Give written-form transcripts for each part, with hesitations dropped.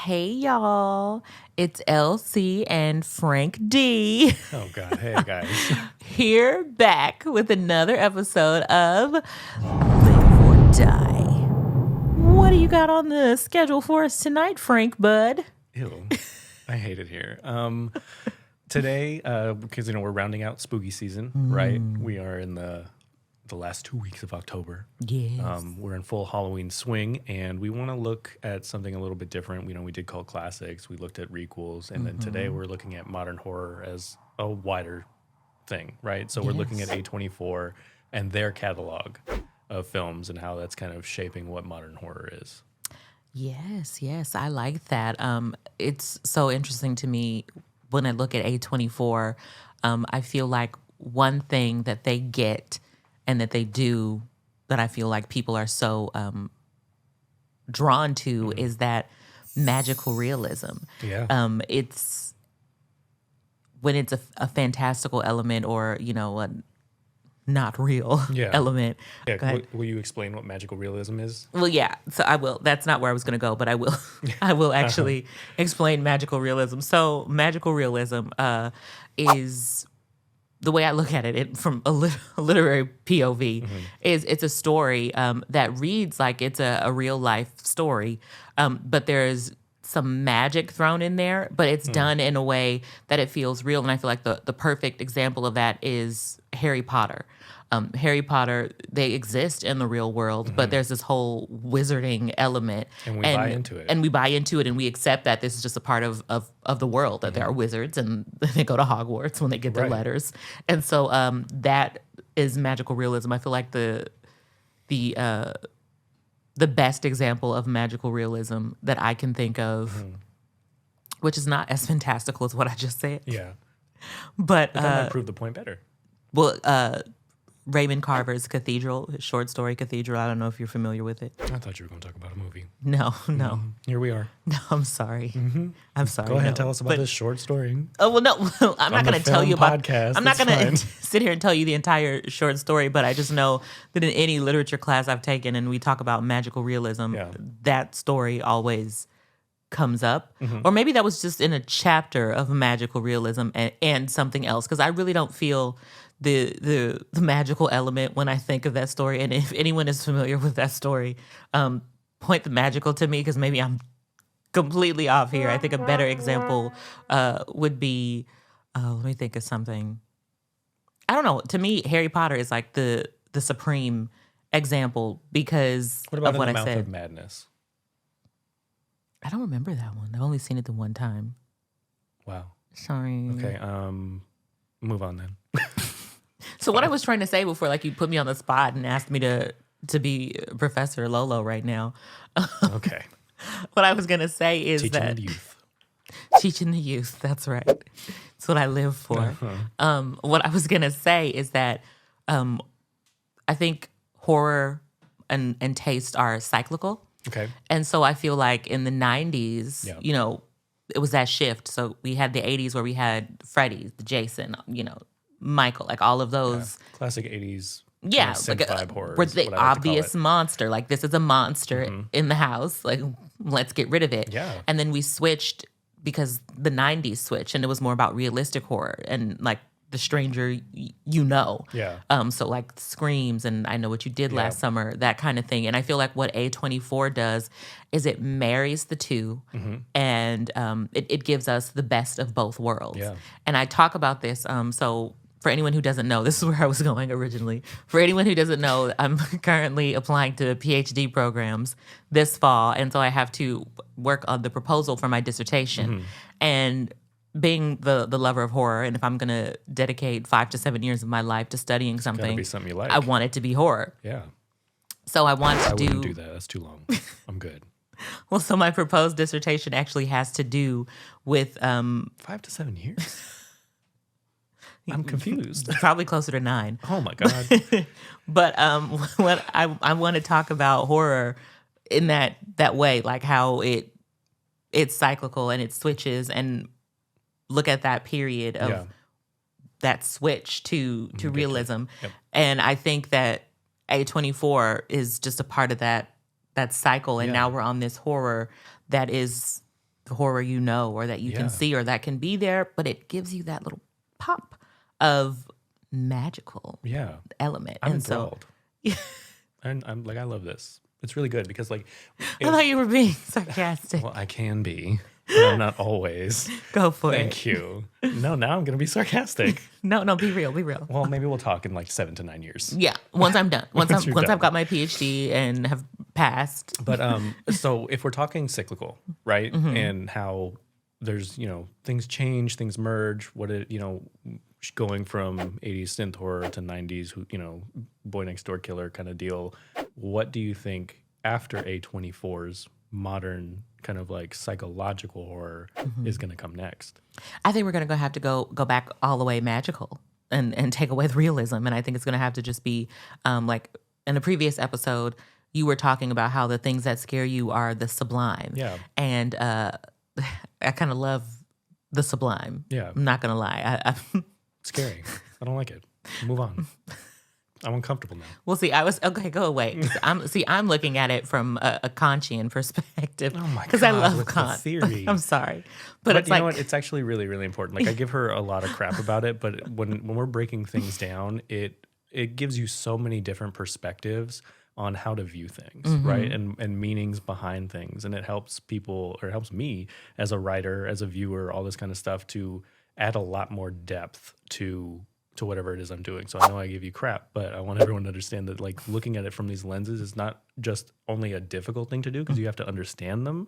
Hey y'all, it's LC and Frank D. Oh God, hey guys. Here back with another episode of Live or Die. What do you got on the schedule for us tonight, Frank Bud? Ew, I hate it here. Today, because we're rounding out spooky season, right? We are in the last 2 weeks of October. Yes. We're in full Halloween swing, and we want to look at something a little bit different. We did cult classics, we looked at requels, and then today we're looking at modern horror as a wider thing, right? So we're looking at A24 and their catalog of films and how that's kind of shaping what modern horror is. Yes, I like that. It's so interesting to me when I look at A24. I feel like one thing that they get and that they do that I feel like people are so drawn to is that magical realism. Yeah. It's when it's a fantastical element or, a not real element. Yeah. Will you explain what magical realism is? Well, yeah. So I will. That's not where I was going to go, but I will. I will actually explain magical realism. So magical realism is, the way I look at it from a literary POV, is it's a story that reads like it's a real life story, but there's some magic thrown in there, but it's done in a way that it feels real. And I feel like the perfect example of that is Harry Potter. Harry Potter, they exist in the real world, but there's this whole wizarding element. And we buy into it. And we buy into it, and we accept that this is just a part of the world, that there are wizards, and they go to Hogwarts when they get their letters. And so that is magical realism. I feel like the best example of magical realism that I can think of, which is not as fantastical as what I just said. Yeah. But that might prove the point better. Well, Raymond Carver's Cathedral, his short story Cathedral. I don't know if you're familiar with it. I thought you were going to talk about a movie. No. Here we are. No, I'm sorry. I'm sorry. Go ahead and tell us about this short story. Oh, well, no, I'm not going to tell you about podcast. I'm not going to sit here and tell you the entire short story, but I just know that in any literature class I've taken and we talk about magical realism, that story always comes up. Or maybe that was just in a chapter of magical realism and something else, because I really don't feel the magical element when I think of that story. And if anyone is familiar with that story, point the magical to me, because maybe I'm completely off here. I think a better example would be, let me think of something. I don't know. To me, Harry Potter is like the supreme example because what about of what In the I Mouth said. of Madness? I don't remember that one. I've only seen it the one time. Wow. Sorry. Okay. Move on then. So what I was trying to say before, like you put me on the spot and asked me to be Professor Lolo right now. Okay. What I was going to say is Teaching that the youth. Teaching the youth. That's right. That's what I live for. What I was going to say is that I think horror and taste are cyclical. Okay. And so I feel like in the 90s, it was that shift. So we had the 80s where we had Freddy, Jason, Michael, like all of those. Yeah. Classic 80s. Yeah. Like vibe horror. Where the obvious monster, like this is a monster in the house, like let's get rid of it. Yeah. And then we switched because the 90s switched and it was more about realistic horror and like The Stranger, Yeah. So like Screams and I Know What You Did Last Summer, that kind of thing. And I feel like what A24 does is it marries the two and it gives us the best of both worlds. Yeah. And I talk about this. So for anyone who doesn't know, this is where I was going originally. For anyone who doesn't know, I'm currently applying to PhD programs this fall. And so I have to work on the proposal for my dissertation. And being the lover of horror, and if I'm going to dedicate 5 to 7 years of my life to studying something, be something you like. I want it to be horror. Yeah. So I want to wouldn't do that. That's too long. I'm good. Well, so my proposed dissertation actually has to do with 5 to 7 years. I'm confused. Probably closer to 9. Oh my God. But what I want to talk about horror in that way, like how it's cyclical and it switches, and look at that period of that switch to realism. Yep. And I think that A24 is just a part of that cycle. And now we're on this horror that is the horror you know, or that you can see, or that can be there, but it gives you that little pop of magical element. I'm enthralled. And I'm like, I love this. It's really good because like... I thought you were being sarcastic. Well, I can be. But I'm not always. Go for it. Thank you. No, now I'm going to be sarcastic. No, be real. Be real. Well, maybe we'll talk in like 7 to 9 years. Yeah, once I'm done. Once I've got my PhD and have passed. But so if we're talking cyclical, right? And how there's, things change, things merge, going from 80s synth horror to 90s, boy next door killer kind of deal. What do you think after A24's modern kind of like psychological horror is going to come next? I think we're going to have to go back all the way magical and take away the realism. And I think it's going to have to just be like in a previous episode, you were talking about how the things that scare you are the sublime. Yeah. And I kind of love the sublime. Yeah. I'm not going to lie. Scary. I don't like it. Move on. I'm uncomfortable now. Well, see, okay, go away. I'm looking at it from a Kantian perspective. Oh my God. Because I love Kant. Theory. I'm sorry. But it's you know what? It's actually really, really important. Like I give her a lot of crap about it, but when we're breaking things down, it gives you so many different perspectives on how to view things, right? And meanings behind things. And it helps people, or it helps me as a writer, as a viewer, all this kind of stuff to add a lot more depth to whatever it is I'm doing. So I know I give you crap, but I want everyone to understand that like looking at it from these lenses is not just only a difficult thing to do because you have to understand them.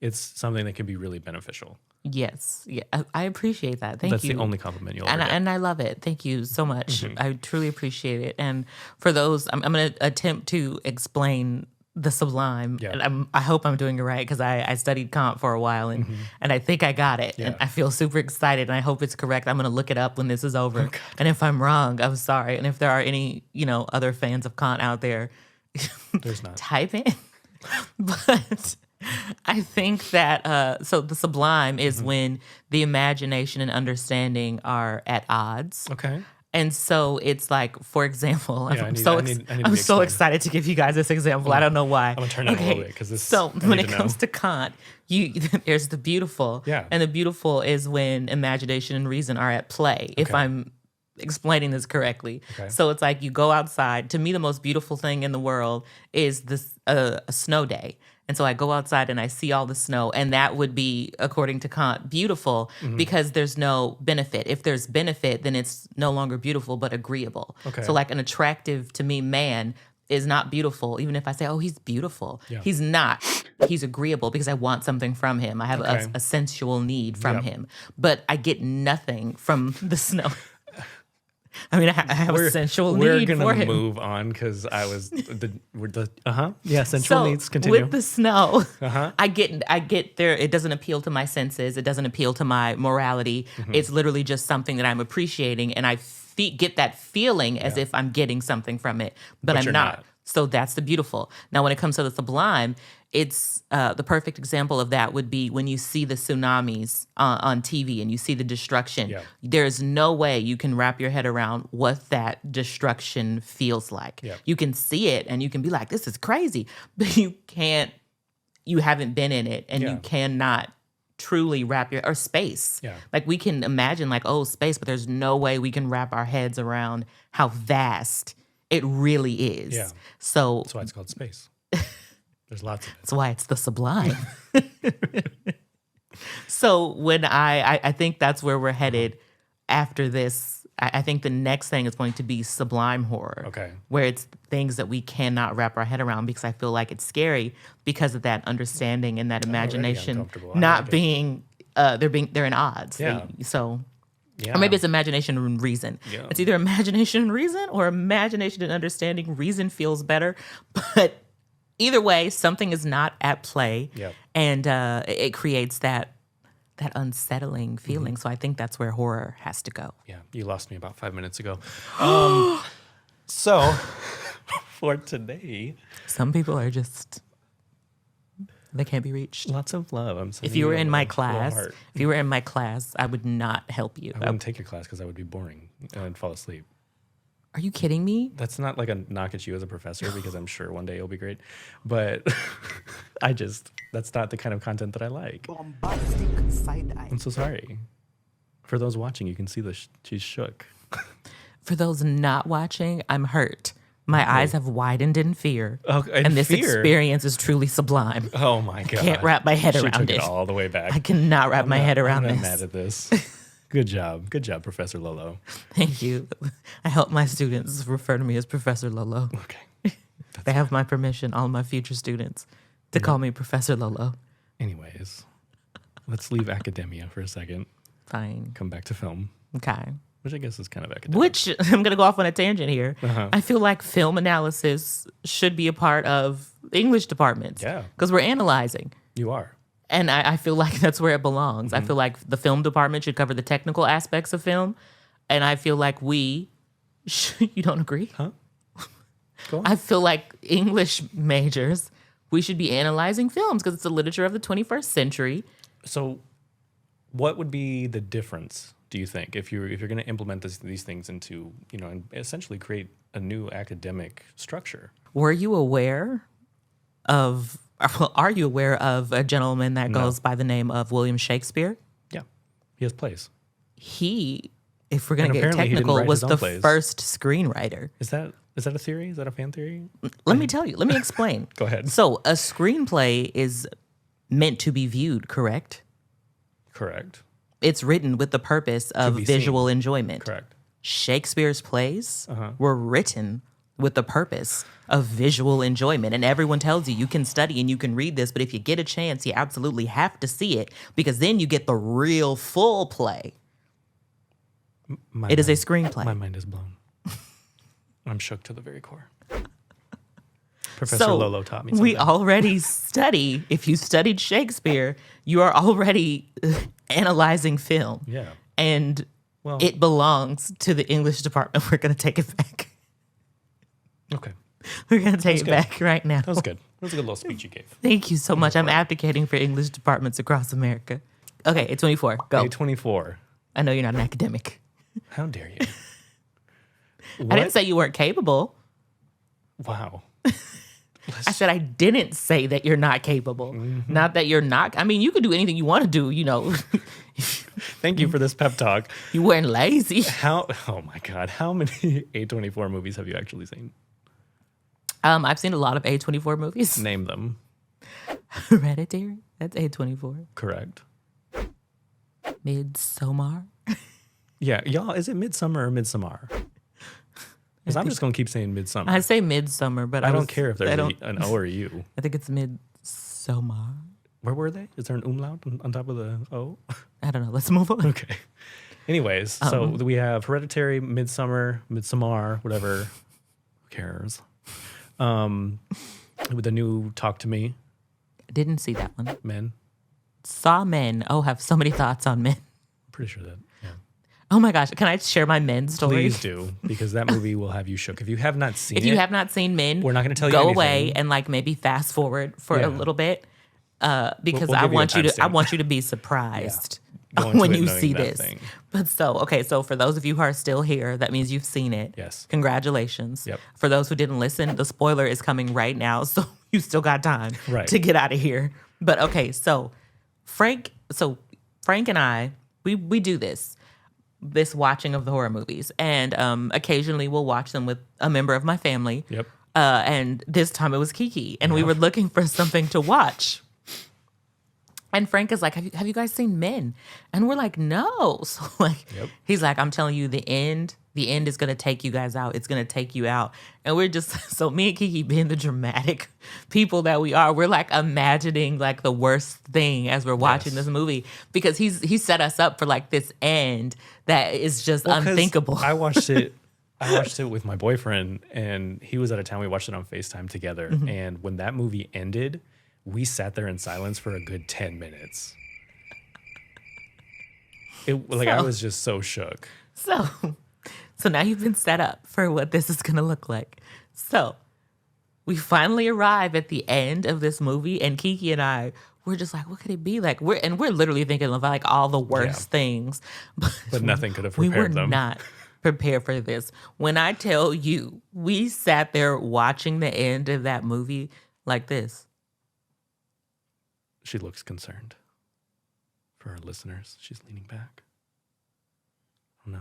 It's something that can be really beneficial. Yes. Yeah, I appreciate that. Thank you. That's the only compliment you'll ever get. And I love it. Thank you so much. I truly appreciate it. And for those, I'm going to attempt to explain the sublime. Yeah. And I hope I'm doing it right because I studied Kant for a while and I think I got it. Yeah. And I feel super excited and I hope it's correct. I'm going to look it up when this is over. Oh, and if I'm wrong, I'm sorry. And if there are any, other fans of Kant out there, There's not. type in. But I think that, so the sublime is when the imagination and understanding are at odds. Okay. And so it's like, for example, Yeah, I'm so excited to give you guys this example. I don't know why. I'm going to turn it a little bit because this when it comes to Kant, there's the beautiful. Yeah. And the beautiful is when imagination and reason are at play, if I'm explaining this correctly. Okay. So it's like you go outside. To me, the most beautiful thing in the world is this a snow day. And so I go outside and I see all the snow, and that would be, according to Kant, beautiful because there's no benefit. If there's benefit, then it's no longer beautiful, but agreeable. Okay. So like an attractive, to me, man is not beautiful. Even if I say, oh, he's beautiful, Yeah. he's not. He's agreeable because I want something from him. I have a sensual need from him, but I get nothing from the snow. I mean, I have a sensual need for him. We're gonna move on because I was sensual needs. Continue. With the snow, I get there. It doesn't appeal to my senses. It doesn't appeal to my morality. It's literally just something that I'm appreciating, and I get that feeling as if I'm getting something from it, but I'm you're not. So that's the beautiful. Now, when it comes to the sublime, it's the perfect example of that would be when you see the tsunamis on TV and you see the destruction. Yeah. There's no way you can wrap your head around what that destruction feels like. Yeah. You can see it and you can be like, this is crazy, but you haven't been in it and you cannot truly or space. Yeah. Like we can imagine like, oh, space, but there's no way we can wrap our heads around how vast it really is. Yeah. So That's why it's called space. There's lots of it. that's why it's the sublime. So when I think that's where we're headed after this. I think the next thing is going to be sublime horror. Okay. Where it's things that we cannot wrap our head around because I feel like it's scary because of that understanding and that imagination uncomfortable. I not like it. being they're in odds. Yeah. Or maybe it's imagination and reason. Yeah. It's either imagination and reason or imagination and understanding. Reason feels better. But either way, something is not at play. Yep. And it creates that unsettling feeling. So I think that's where horror has to go. Yeah, you lost me about 5 minutes ago. So for today, Some people are just, they can't be reached. lots of love. If you were in my class, I would not help you. I wouldn't take your class because that would be boring and I'd fall asleep. Are you kidding me? That's not like a knock at you as a professor, because I'm sure one day you'll be great. But that's not the kind of content that I like. Bombastic side eye. I'm so sorry. For those watching, you can see she's shook. For those not watching, I'm hurt. My eyes have widened in fear. Oh, and this fear? experience is truly sublime. Oh my God. I can't wrap my head around took it. it all the way back. I cannot wrap my head around I'm this. mad at this. Good job, Professor Lolo. Thank you. I help my students refer to me as Professor Lolo. Okay. They have my permission, all my future students, to call me Professor Lolo. Anyways, let's leave academia for a second. Fine. Come back to film. Okay. Which I guess is kind of academic. Which, I'm going to go off on a tangent here. I feel like film analysis should be a part of English departments. Yeah. Because we're analyzing. You are. And I feel like that's where it belongs. I feel like the film department should cover the technical aspects of film. And I feel like you don't agree? Huh? Go on. I feel like English majors, we should be analyzing films because it's the literature of the 21st century. So what would be the difference, do you think, if you're going to implement these things into, and essentially create a new academic structure? Are you aware of a gentleman that goes by the name of William Shakespeare? Yeah. He has plays. He, if we're going to get apparently he didn't technical, write was his own the plays. first screenwriter. Is that a theory? Is that a fan theory? Let me tell you. Let me explain. Go ahead. So a screenplay is meant to be viewed, correct? Correct. It's written with the purpose of be visual enjoyment. Correct. Shakespeare's plays were written with the purpose of visual enjoyment. And everyone tells you can study and you can read this, but if you get a chance, you absolutely have to see it because then you get the real full play. It is a screenplay. My mind is blown. I'm shook to the very core. Professor Lolo taught me something. We already study. If you studied Shakespeare, you are already analyzing film. Yeah. And it belongs to the English department. We're going to take it back. Okay. We're going to take it back right now. That was good. That was a good little speech you gave. Thank you so much. I'm advocating for English departments across America. Okay, A24, go. A24. I know you're not an academic. How dare you? I didn't say you weren't capable. Wow. I said I didn't say that you're not capable. Not that you're not. I mean, you could do anything you want to do, Thank you for this pep talk. You weren't lazy. Oh my God. How many A24 movies have you actually seen? I've seen a lot of A24 movies. Name them. Hereditary, that's A24. Correct. Midsommar. Yeah, y'all, is it Midsummer or Midsommar? Because I'm just going to keep saying Midsummer. I say Midsummer, but I don't care if there's an O or a U. I think it's Midsommar. Where were they? Is there an umlaut on top of the O? I don't know. Let's move on. Okay. Anyways, so we have Hereditary, Midsommar, whatever. Who cares? With the new Talk to Me. Didn't see that one. Men. Saw Men. Oh, have so many thoughts on Men. Pretty sure that. Yeah. Oh my gosh. Can I share my Men story? Please do, because that movie will have you shook. If you have not seen it. If you have not seen Men, we're not going to tell you go anything. away and maybe fast forward for a little bit. Because we'll I give you a want you to timestamp. be surprised Go into when it you knowing see that this. thing. But so for those of you who are still here, that means you've seen it. Yes. Congratulations. Yep. For those who didn't listen, the spoiler is coming right now, so you still got time to get out of here. But okay, so Frank and I, we do this watching of the horror movies, and occasionally we'll watch them with a member of my family. Yep. And this time it was Keke, and we were looking for something to watch. And Frank is like, have you guys seen Men? And we're like, no. So he's like, I'm telling you, the end is going to take you guys out. It's going to take you out. And we're just, so me and Keke being the dramatic people that we are, we're imagining the worst thing as we're watching this movie because he set us up for this end that is just unthinkable. I watched it with my boyfriend, and he was out of town. We watched it on FaceTime together. And when that movie ended, we sat there in silence for a good 10 minutes. I was just so shook. So now you've been set up for what this is going to look like. So we finally arrive at the end of this movie, and Keke and I, we're just like, what could it be like? We're literally thinking of all the worst things. But nothing could have prepared them. prepare for this. When I tell you, we sat there watching the end of that movie like this. She looks concerned. For our listeners, she's leaning back. Oh no.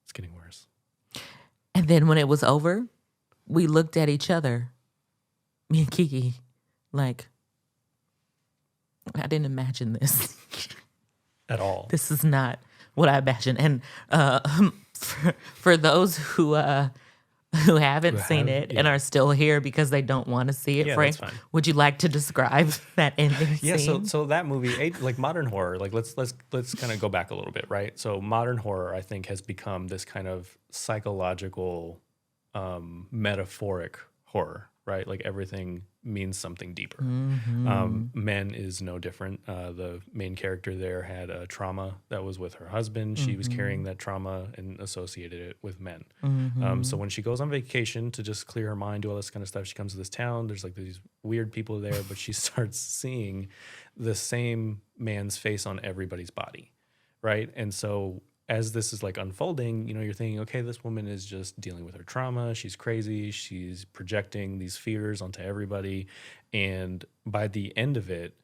It's getting worse. And then when it was over, we looked at each other, me and Keke, like, I didn't imagine this. At all. This is not what I imagined. And for those who haven't seen it and are still here because they don't want to see it, Frank, would you like to describe that ending scene? So that movie, like modern horror, like let's kind of go back a little bit, right? So modern horror, I think, has become this kind of psychological, metaphoric horror, right? Like everything means something deeper. Men is no different. The main character there had a trauma that was with her husband. She was carrying that trauma and associated it with men. So when she goes on vacation to just clear her mind, do all this kind of stuff, she comes to this town. There's like these weird people there, but she starts seeing the same man's face on everybody's body, right? And so as this is like unfolding, you know, you're thinking, okay, this woman is just dealing with her trauma. She's crazy. She's projecting these fears onto everybody. And by the end of it,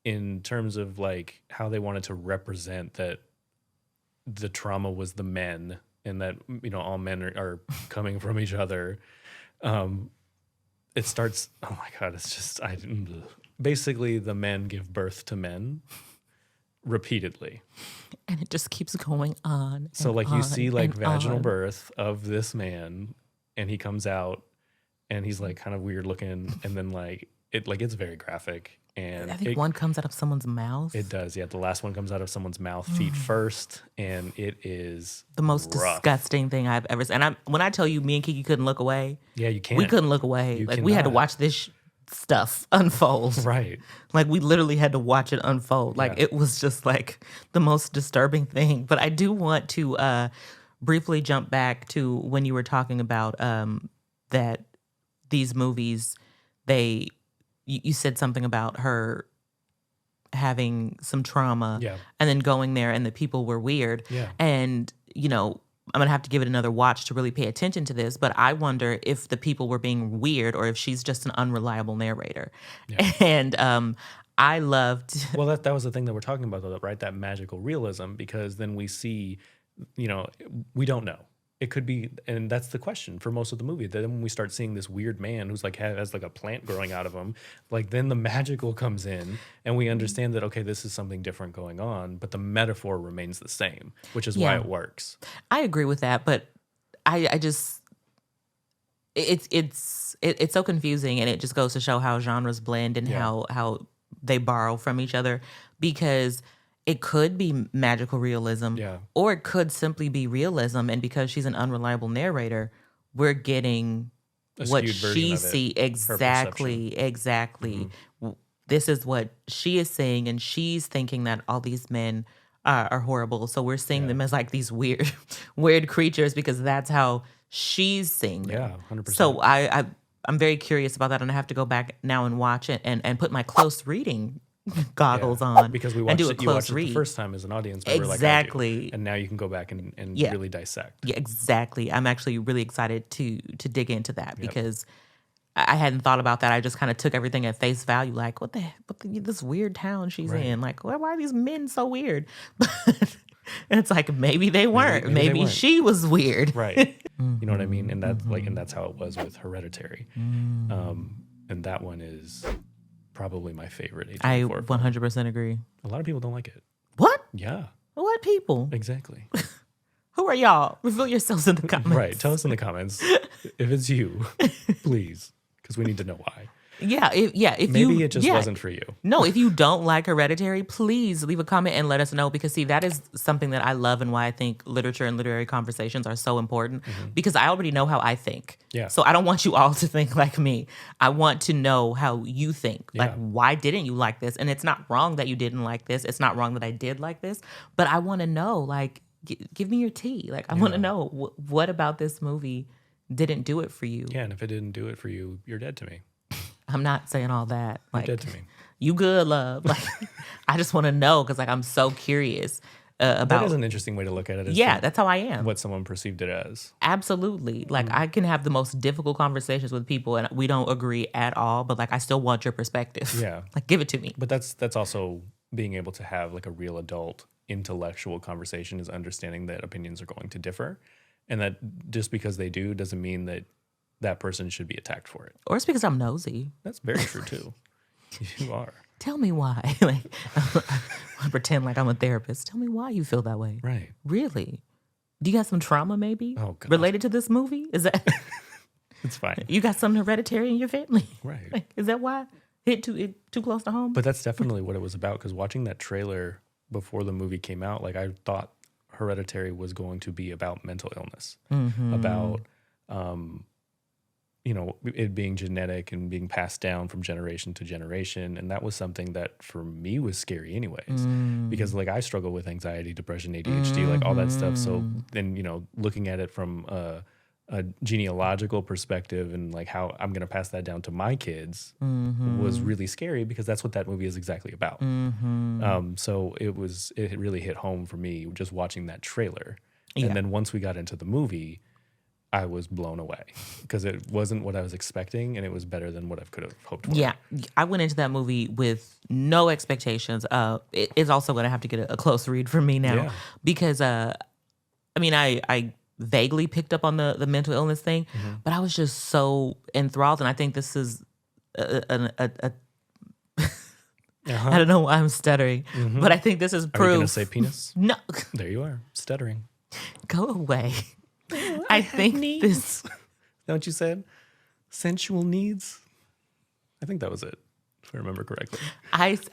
in terms of like how they wanted to represent that the trauma was the men and that, you know, all men are coming from each other, it starts, oh my God, it's just, basically the men give birth to men repeatedly. And it just keeps going on. So like you see like vaginal birth of this man and he comes out and he's like kind of weird looking and then like it's very graphic. And I think one comes out of someone's mouth. It does, yeah. The last one comes out of someone's mouth, feet first, and it is the most disgusting thing I've ever seen. And when I tell you, me and Keke couldn't look away. Yeah, you can't. We couldn't look away. We had to watch this stuff unfold. Right. Like we literally had to watch it unfold. Like it was just like the most disturbing thing. But I do want to briefly jump back to when you were talking about that these movies, you said something about her having some trauma and then going there and the people were weird. Yeah. And, you know, I'm going to have to give it another watch to really pay attention to this, but I wonder if the people were being weird or if she's just an unreliable narrator. Yeah. And I loved... Well, that was the thing that we're talking about, though, right? That magical realism, because then we see, you know, we don't know. It could be, and that's the question for most of the movie. Then when we start seeing this weird man who's like has like a plant growing out of him, like then the magical comes in and we understand that, okay, this is something different going on, but the metaphor remains the same, which is why it works. I agree with that, but I just, it's so confusing, and it just goes to show how genres blend and how they borrow from each other, because it could be magical realism, or it could simply be realism. And because she's an unreliable narrator, we're getting what she sees. Exactly. Mm-hmm. This is what she is saying, and she's thinking that all these men are horrible. So we're seeing them as like these weird creatures because that's how she's seeing them. Yeah, 100%. So I'm very curious about that, and I have to go back now and watch it and put my close reading goggles on, because we watched it the first time as an audience member, exactly, and now you can go back and really dissect. Yeah, exactly. I'm actually really excited to dig into that because I hadn't thought about that. I just kind of took everything at face value, like what the this weird town she's in, like why are these men so weird? But it's like maybe they weren't. Maybe she was weird, right? You know what I mean? And that's and that's how it was with Hereditary, and that one is probably my favorite A24 I 100% agree. A lot of people don't like it. What? Yeah. What people? Exactly. Who are y'all? Reveal yourselves in the comments. Right. Tell us in the comments if it's you, please, because we need to know why. Yeah, if maybe it just wasn't for you. No, if you don't like Hereditary, please leave a comment and let us know, because see, that is something that I love and why I think literature and literary conversations are so important, because I already know how I think. Yeah. So I don't want you all to think like me. I want to know how you think. Like, why didn't you like this? And it's not wrong that you didn't like this. It's not wrong that I did like this, but I want to know, like, give me your tea. Like, I want to know what about this movie didn't do it for you. Yeah, and if it didn't do it for you, you're dead to me. I'm not saying all that. Like, you're dead to me. You good, love. Like, I just want to know, because like I'm so curious. about. That is an interesting way to look at it. Yeah, that's how I am. What someone perceived it as. Absolutely. Like I can have the most difficult conversations with people and we don't agree at all, but like I still want your perspective. Yeah. Like give it to me. But that's also being able to have like a real adult intellectual conversation, is understanding that opinions are going to differ, and that just because they do doesn't mean that that person should be attacked for it. Or it's because I'm nosy. That's very true too. You are. Tell me why. Like I pretend like I'm a therapist. Tell me why you feel that way. Right. Really? Do you got some trauma maybe? Oh, God. Related to this movie? Is that It's fine. you got something hereditary in your family? Right. Like, is that why? Hit too close to home? But that's definitely what it was about, because watching that trailer before the movie came out, like I thought Hereditary was going to be about mental illness, about it being genetic and being passed down from generation to generation. And that was something that for me was scary anyways, because like I struggle with anxiety, depression, ADHD, like all that stuff. So then, looking at it from a genealogical perspective and like how I'm going to pass that down to my kids was really scary, because that's what that movie is exactly about. So it really hit home for me just watching that trailer. Yeah. And then once we got into the movie, I was blown away, because it wasn't what I was expecting, and it was better than what I could have hoped for. Yeah, I went into that movie with no expectations. It is also going to have to get a close read for me now, because I vaguely picked up on the mental illness thing, but I was just so enthralled, and I think this is I don't know why I'm stuttering, but I think this is proof. Are you going to say penis? No. There you are, stuttering. Go away. I think this... Is that what you said? Sensual needs? I think that was it, if I remember correctly.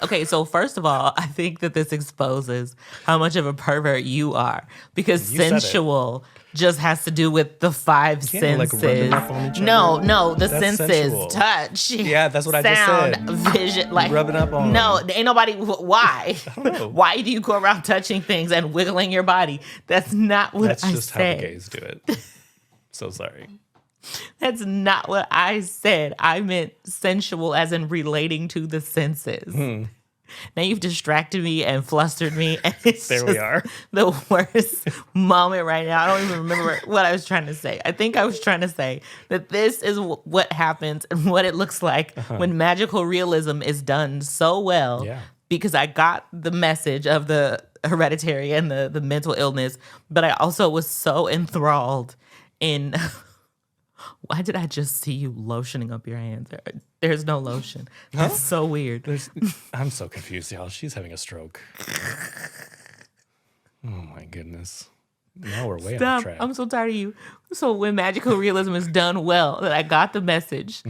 Okay, so first of all, I think that this exposes how much of a pervert you are, because sensual just has to do with the five senses. Like, rub them up on each other. No, the That's senses, sensual. Touch. Yeah, that's what I just said. Sound, vision, like rubbing up on. No, ain't nobody. Why? I don't know. Why do you go around touching things and wiggling your body? That's not what I said. That's just how the gays do it. So sorry. That's not what I said. I meant sensual as in relating to the senses. Now you've distracted me and flustered me, and it's there we are. The worst moment right now. I don't even remember what I was trying to say. I think I was trying to say that this is what happens and what it looks like when magical realism is done so well. Yeah. Because I got the message of the hereditary and the mental illness, but I also was so enthralled in... Why did I just see you lotioning up your hands? There's no lotion. That's so weird. I'm so confused, y'all. She's having a stroke. Oh my goodness. Now we're way off track. I'm so tired of you. So when magical realism is done well, that I got the message,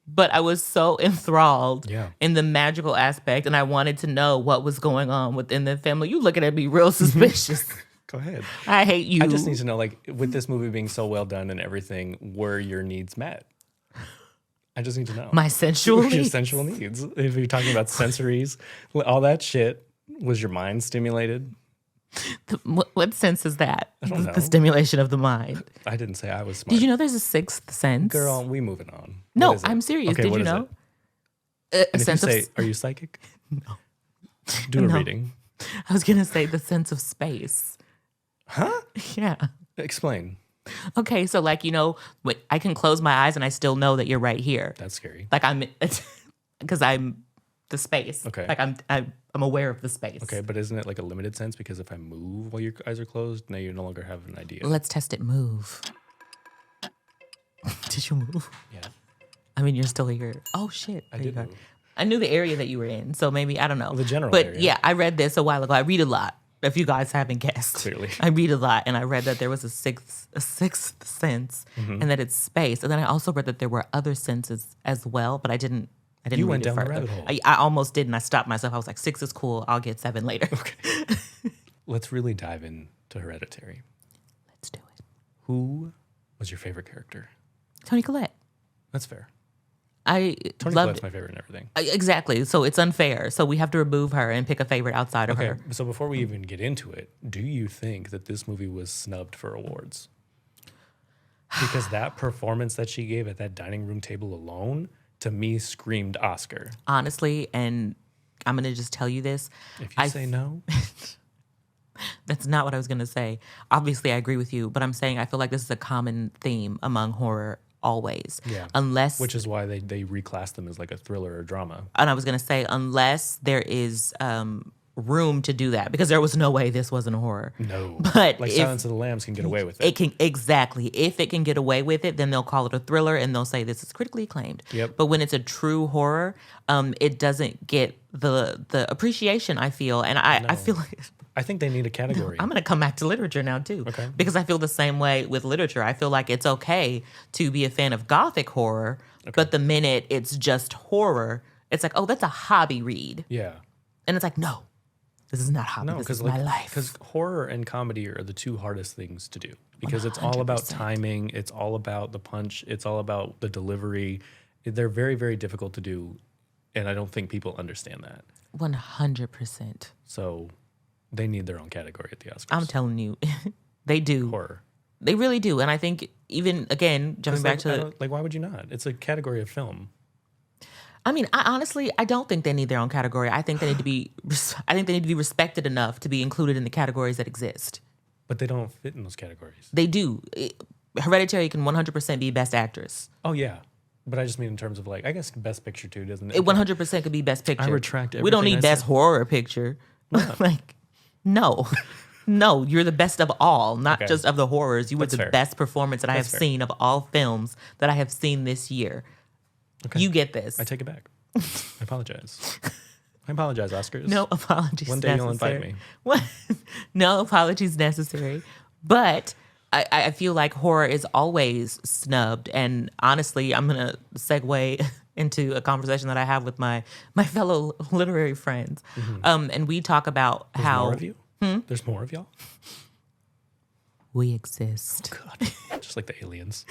but I was so enthralled in the magical aspect, and I wanted to know what was going on within the family. You looking at me real suspicious. Go ahead. I hate you. I just need to know, like, with this movie being so well done and everything, were your needs met? I just need to know. My sensual needs. Your sensual needs. If you're talking about sensories, all that shit, was your mind stimulated? What sense is that? I don't know. The stimulation of the mind. I didn't say I was smart. Did you know there's a sixth sense? Girl, we moving on. No, I'm serious. Okay, Did you know? A sense of... Are you psychic? No. Do a reading. I was going to say the sense of space. Huh? Yeah. Explain. Okay, so like, I can close my eyes and I still know that you're right here. That's scary. Like because I'm the space. Okay. Like I'm aware of the space. Okay, but isn't it like a limited sense? Because if I move while your eyes are closed, now you no longer have an idea. Let's test it. Move. Did you move? Yeah. I mean, you're still here. Oh shit. I did move. I knew the area that you were in, so maybe I don't know. Well, the general but area. Yeah, I read this a while ago. I read a lot. If you guys haven't guessed, clearly, I read a lot, and I read that there was a sixth sense, and that it's space. And then I also read that there were other senses as well, but I didn't. You read went it down further. the rabbit hole. I almost did, and I stopped myself. I was like, 6 is cool. I'll get 7 later. Okay. Let's really dive into Hereditary. Let's do it. Who was your favorite character? Toni Collette. That's fair. Toni Collette's my favorite in everything. Exactly. So it's unfair. So we have to remove her and pick a favorite outside of her. So before we even get into it, do you think that this movie was snubbed for awards? Because that performance that she gave at that dining room table alone, to me, screamed Oscar. Honestly, and I'm going to just tell you this. If you say no. That's not what I was going to say. Obviously, I agree with you, but I'm saying I feel like this is a common theme among horror always. Yeah. Unless, which is why they reclass them as like a thriller or drama. and I was going to say, unless there is room to do that, because there was no way this wasn't a horror. No. But like if Silence of the Lambs can get away with it. it can, exactly. If it can get away with it, then they'll call it a thriller and they'll say this is critically acclaimed. Yep. But when it's a true horror, it doesn't get the appreciation, I feel. And I feel like I think they need a category. I'm going to come back to literature now too. Okay. Because I feel the same way with literature. I feel like it's okay to be a fan of gothic horror, but the minute it's just horror, it's like, oh, that's a hobby read. Yeah. And it's like, no, this is not hobby. No, this because is my life. Because horror and comedy are the two hardest things to do. Because it's all about 100%. timing. It's all about the punch. It's all about the delivery. They're very, very difficult to do. And I don't think people understand that. 100%. So they need their own category at the Oscars. I'm telling you, they do. Horror. They really do. And I think even, again, jumping back to... why would you not? It's a category of film. I mean, I don't think they need their own category. I think they need to be respected enough to be included in the categories that exist. But they don't fit in those categories. They do. Hereditary can 100% be Best Actress. Oh, yeah. But I just mean in terms of like, I guess Best Picture too, doesn't it? It 100% could be Best Picture. I retract We don't everything need I Best said. Horror Picture. Like, no. No, you're the best of all, not Okay. just of the horrors. You were That's the fair. best performance that I have That's fair. seen of all films that I have seen this year. Okay. You get this. I take it back. I apologize. I apologize, Oscars. No apologies One day necessary. you'll invite me. What? No apologies necessary. But I feel like horror is always snubbed. And honestly, I'm going to segue into a conversation that I have with my fellow literary friends. And we talk about There's how more of you? There's more of y'all? we exist. God. Just like the aliens.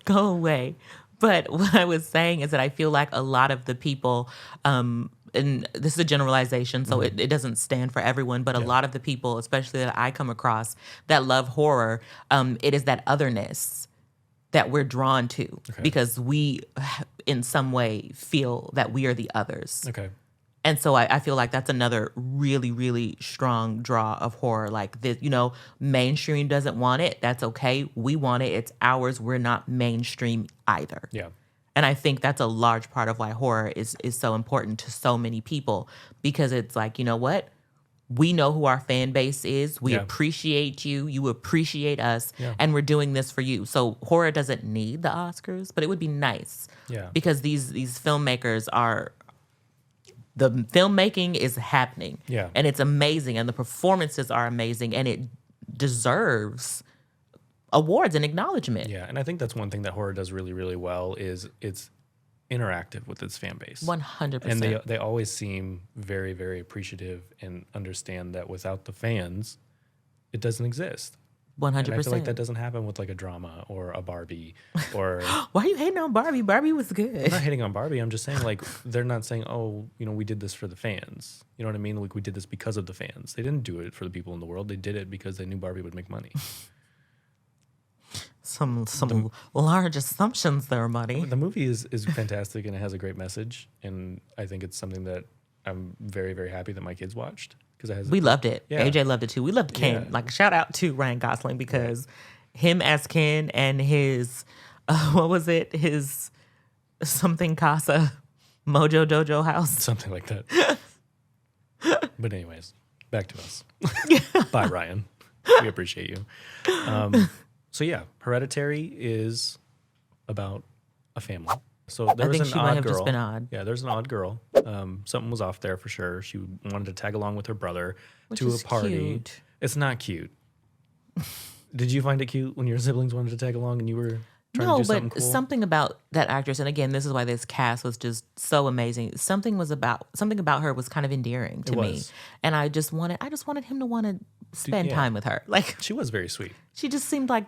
Go away. But what I was saying is that I feel like a lot of the people, and this is a generalization, so it doesn't stand for everyone, but a lot of the people, especially that I come across that love horror, it is that otherness that we're drawn to because we, in some way, feel that we are the others. Okay. And so I feel like that's another really, really strong draw of horror. Like this, mainstream doesn't want it. That's okay. We want it. It's ours. We're not mainstream either. Yeah. And I think that's a large part of why horror is so important to so many people, because it's like, you know what? We know who our fan base is. We appreciate you. You appreciate us. Yeah. And we're doing this for you. So horror doesn't need the Oscars, but it would be nice. Yeah. Because these filmmakers are... The filmmaking is happening. Yeah. And it's amazing. And the performances are amazing. And it deserves awards and acknowledgement. Yeah. And I think that's one thing that horror does really, really well is it's interactive with its fan base. 100%. And they always seem very, very appreciative and understand that without the fans, it doesn't exist. 100%. And I feel like that doesn't happen with like a drama or a Barbie or... Why are you hating on Barbie? Barbie was good. I'm not hating on Barbie. I'm just saying like they're not saying, oh, we did this for the fans. You know what I mean? Like we did this because of the fans. They didn't do it for the people in the world. They did it because they knew Barbie would make money. Some large assumptions there, buddy. The movie is fantastic and it has a great message. And I think it's something that I'm very, very happy that my kids watched. We loved it. Yeah. AJ loved it too. We loved Ken. Yeah. Like shout out to Ryan Gosling because him as Ken and his what was it? His something Casa Mojo Dojo house. Something like that. But anyways, back to us. Bye, Ryan. We appreciate you. So yeah, Hereditary is about a family. So there I was think an she might odd have girl. just been odd. Yeah, there's an odd girl. Something was off there for sure. She wanted to tag along with her brother Which to a is party. cute. It's not cute. Did you find it cute when your siblings wanted to tag along and you were trying to No, do but something cool? something about that actress, and again, this is why this cast was just so amazing. Something about her was kind of endearing to me, was. and I just wanted him to want to spend time with her. Like She was very sweet. she just seemed like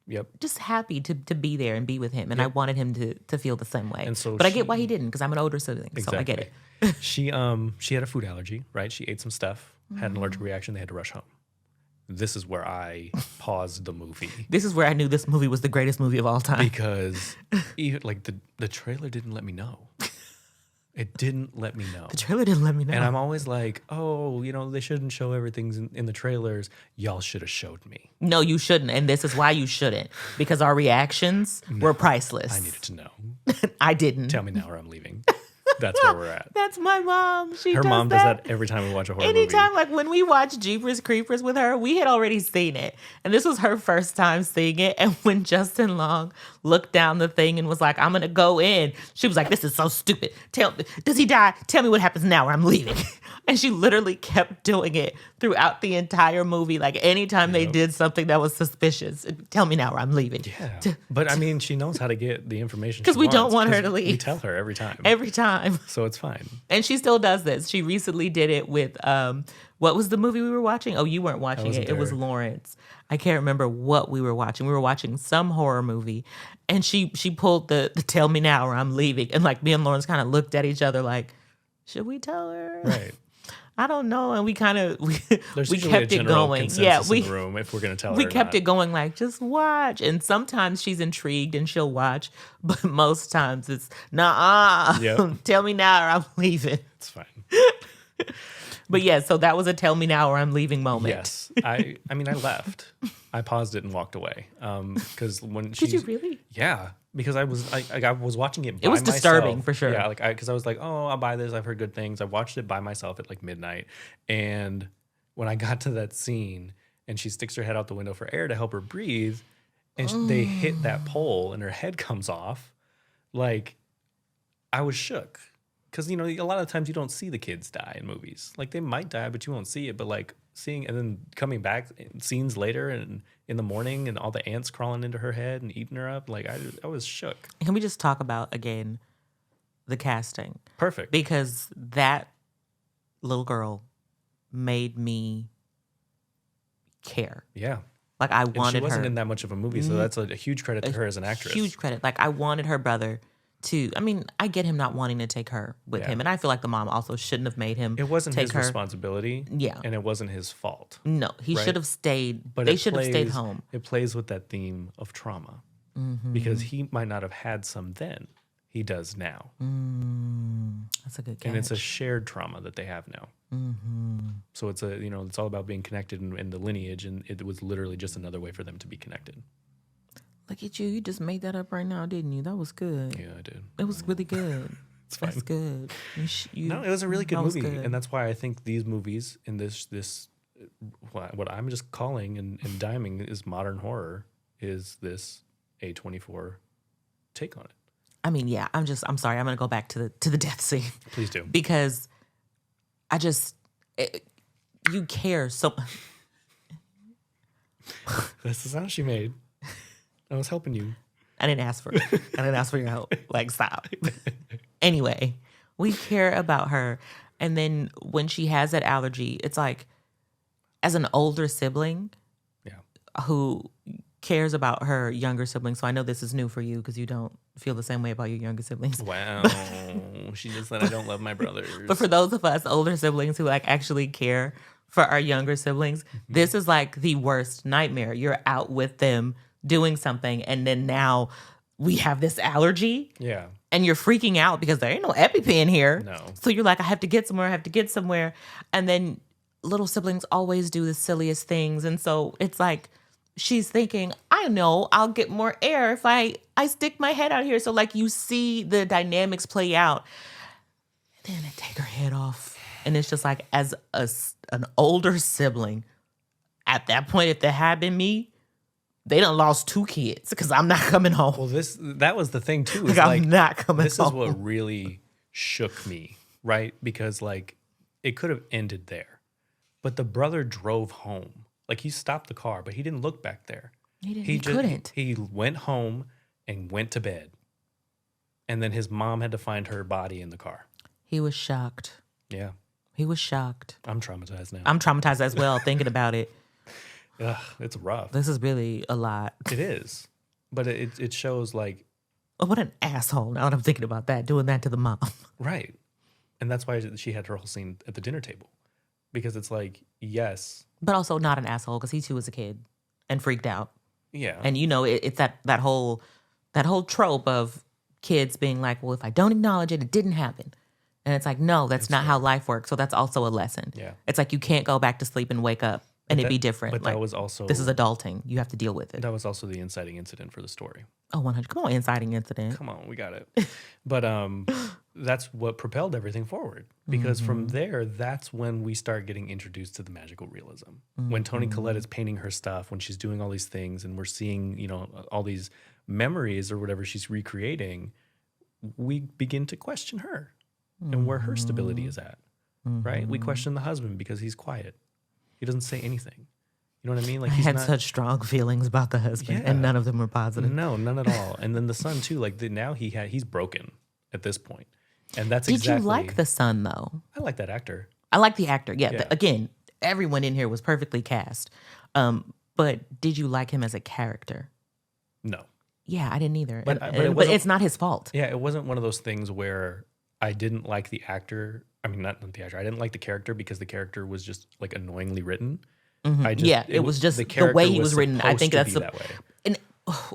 Yep. just happy to be there and be with him, and I wanted him to feel the same way. And so but I get why he didn't, because I'm an older sibling, so I get it. She had a food allergy, right? She ate some stuff, had an allergic reaction. They had to rush home. This is where I paused the movie This is where I knew this movie was the greatest movie of all time. because even, like the trailer didn't let me know. It didn't let me know. The trailer didn't let me know. And I'm always like, oh, they shouldn't show everything in the trailers. Y'all should have showed me. No, you shouldn't. And this is why you shouldn't. Because our reactions were priceless. I needed to know. I didn't. Tell me now or I'm leaving. That's where we're at. That's my mom. Her mom does that every time we watch a horror movie. Anytime, like when we watch Jeepers Creepers with her, we had already seen it. And this was her first time seeing it. And when Justin Long looked down the thing and was like, I'm going to go in, she was like, this is so stupid. Does he die? Tell me what happens now or I'm leaving. And she literally kept doing it throughout the entire movie. Like anytime they did something that was suspicious, tell me now or I'm leaving. Yeah. But I mean, she knows how to get the information because we don't want her to leave. We tell her every time. Every time. So it's fine. And she still does this. She recently did it with, what was the movie we were watching? Oh, you weren't watching it. It was Lawrence. I can't remember what we were watching. We were watching some horror movie. And she pulled the tell me now or I'm leaving. And like me and Lawrence kind of looked at each other like, should we tell her? Right. I don't know. And we kind of, we kept it going. Yeah, in the room if we're going to tell her. We kept it going like, just watch. And sometimes she's intrigued and she'll watch. But most times it's, nah, tell me now or I'm leaving. It's fine. But yeah, so that was a tell me now or I'm leaving moment. Yes. I mean, I left. I paused it and walked away. Because when Did you really? Yeah. Because I was watching it by myself. It was disturbing for sure. Yeah, because I was like, oh, I'll buy this. I've heard good things. I watched it by myself at like midnight. And when I got to that scene and she sticks her head out the window for air to help her breathe, and they hit that pole and her head comes off, like, I was shook. Because, a lot of times you don't see the kids die in movies. Like, they might die, but you won't see it. But, like, seeing and then coming back scenes later and in the morning and all the ants crawling into her head and eating her up, like, I was shook. Can we just talk about, again, the casting? Perfect. Because that little girl made me care. Yeah. Like, I wanted her. She wasn't in that much of a movie, so that's a huge credit to her as an actress. Huge credit. Like, I wanted her brother to, I mean, I get him not wanting to take her with him. And I feel like the mom also shouldn't have made him. It wasn't take his her. Responsibility. Yeah. And it wasn't his fault. No, he should have stayed. But they should have stayed home. It plays with that theme of trauma. Because he might not have had some then. He does now. That's a good catch. And it's a shared trauma that they have now. So it's it's all about being connected in the lineage, and it was literally just another way for them to be connected. Look at you. You just made that up right now, didn't you? That was good. Yeah, I did. It was really good. It's fine. That's good. No, it was a really good movie. Good. And that's why I think these movies in this what I'm just calling and diming is modern horror is this A24 take on it. I mean, yeah, I'm sorry. I'm going to go back to the death scene. Please do. Because you care so much. That's the sound she made. I was helping you. I didn't ask for it. I didn't ask for your help. Like, stop. Anyway, we care about her. And then when she has that allergy, it's like, as an older sibling who cares about her younger siblings. So I know this is new for you because you don't feel the same way about your younger siblings. Wow. She just said I don't love my brothers. But for those of us older siblings who like actually care for our younger siblings, this is like the worst nightmare. You're out with them doing something, and then now we have this allergy. Yeah. And you're freaking out because there ain't no EpiPen here. No. So you're like, I have to get somewhere. And then little siblings always do the silliest things. And so it's like, she's thinking, I know, I'll get more air if I stick my head out here. So like you see the dynamics play out. And then they take her head off. And it's just like, as an older sibling, at that point, if that had been me, they done lost 2 kids because I'm not coming home. Well, that was the thing too. Like, I'm not coming home. This is what really shook me, right? Because like it could have ended there, but the brother drove home. Like he stopped the car, but he didn't look back there. He couldn't. He went home and went to bed, and then his mom had to find her body in the car. He was shocked. Yeah, he was shocked. I'm traumatized now. I'm traumatized as well thinking about it. Ugh, it's rough. This is really a lot. It is. But it shows like... Oh, what an asshole, now that I'm thinking about that, doing that to the mom. Right. And that's why she had her whole scene at the dinner table. Because it's like, yes. But also not an asshole, because he too was a kid and freaked out. Yeah. And it's that whole trope of kids being like, well, if I don't acknowledge it, it didn't happen. And it's like, no, that's not how life works. So that's also a lesson. Yeah. It's like you can't go back to sleep and wake up and it'd be different. But like, that was also... This is adulting. You have to deal with it. That was also the inciting incident for the story. Oh, 100. Come on, inciting incident. Come on, we got it. But that's what propelled everything forward. Because from there, that's when we start getting introduced to the magical realism. When Toni Collette is painting her stuff, when she's doing all these things, and we're seeing, you know, all these memories or whatever she's recreating, we begin to question her and where her stability is at, right? We question the husband because he's quiet. He doesn't say anything. You know what I mean? Like I had such strong feelings about the husband, and none of them were positive. No, none at all. And then the son too. Like now he's broken at this point, and that's Did you like the son though? I like that actor. I like the actor. Yeah. Again, everyone in here was perfectly cast. But did you like him as a character? No. Yeah, I didn't either. But it's not his fault. Yeah, it wasn't one of those things where I didn't like the actor. I mean, not the actor. I didn't like the character because the character was just like annoyingly written. It was just the way he was written. I think that's that way. And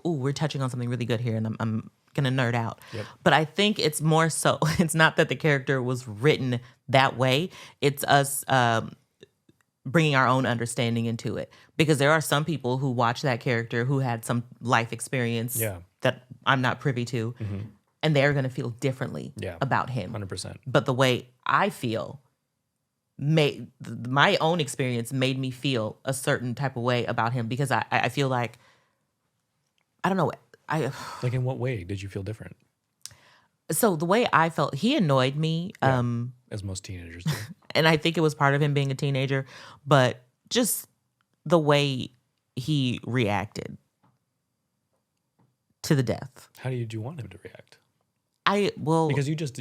we're touching on something really good here, and I'm gonna nerd out. Yep. But I think it's more so. It's not that the character was written that way. It's us bringing our own understanding into it, because there are some people who watch that character who had some life experience that I'm not privy to, and they're gonna feel differently about him. 100%. But the way I feel. My own experience made me feel a certain type of way about him, because I feel like, I don't know. Like in what way did you feel different? So the way I felt, he annoyed me. As most teenagers do. And I think it was part of him being a teenager, but just the way he reacted to the death. How did you want him to react? Because you just